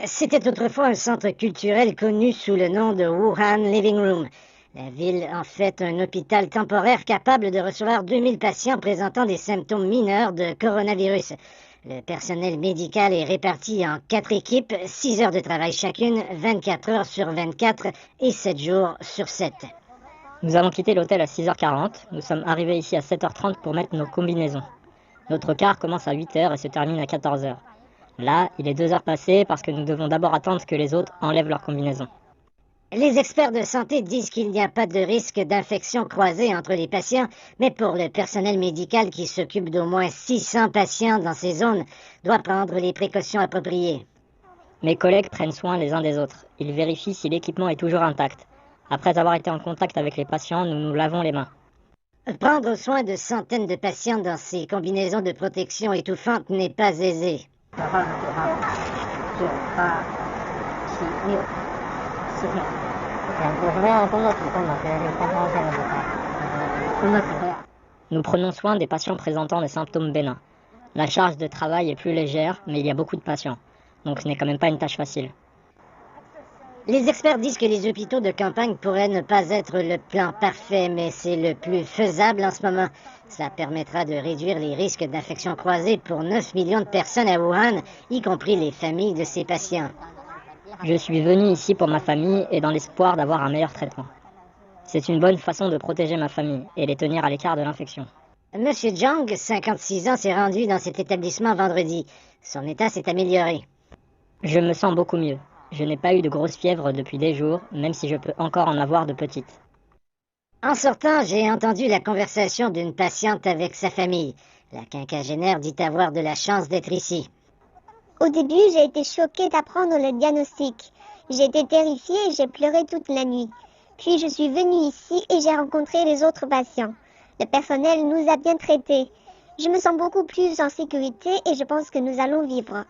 C'était autrefois un centre culturel connu sous le nom de Wuhan Living Room. La ville en fait un hôpital temporaire capable de recevoir 2000 patients présentant des symptômes mineurs de coronavirus. Le personnel médical est réparti en 4 équipes, 6 heures de travail chacune, 24 heures sur 24 et 7 jours sur 7. Nous avons quitté l'hôtel à 6h40. Nous sommes arrivés ici à 7h30 pour mettre nos combinaisons. Notre quart commence à 8h et se termine à 14h. Là, il est 2 heures passées parce que nous devons d'abord attendre que les autres enlèvent leurs combinaisons. Les experts de santé disent qu'il n'y a pas de risque d'infection croisée entre les patients, mais pour le personnel médical qui s'occupe d'au moins 600 patients dans ces zones, doit prendre les précautions appropriées. Mes collègues prennent soin les uns des autres. Ils vérifient si l'équipement est toujours intact. Après avoir été en contact avec les patients, nous nous lavons les mains. Prendre soin de centaines de patients dans ces combinaisons de protection étouffantes n'est pas aisé. Nous prenons soin des patients présentant des symptômes bénins. La charge de travail est plus légère, mais il y a beaucoup de patients. Donc ce n'est quand même pas une tâche facile. Les experts disent que les hôpitaux de campagne pourraient ne pas être le plan parfait, mais c'est le plus faisable en ce moment. Ça permettra de réduire les risques d'infection croisée pour 9 millions de personnes à Wuhan, y compris les familles de ces patients. Je suis venu ici pour ma famille et dans l'espoir d'avoir un meilleur traitement. C'est une bonne façon de protéger ma famille et les tenir à l'écart de l'infection. Monsieur Zhang, 56 ans, s'est rendu dans cet établissement vendredi. Son état s'est amélioré. Je me sens beaucoup mieux. Je n'ai pas eu de grosse fièvre depuis des jours, même si je peux encore en avoir de petites. En sortant, j'ai entendu la conversation d'une patiente avec sa famille. La quinquagénaire dit avoir de la chance d'être ici. Au début, j'ai été choquée d'apprendre le diagnostic. J'ai été terrifiée et j'ai pleuré toute la nuit. Puis je suis venue ici et j'ai rencontré les autres patients. Le personnel nous a bien traités. Je me sens beaucoup plus en sécurité et je pense que nous allons vivre.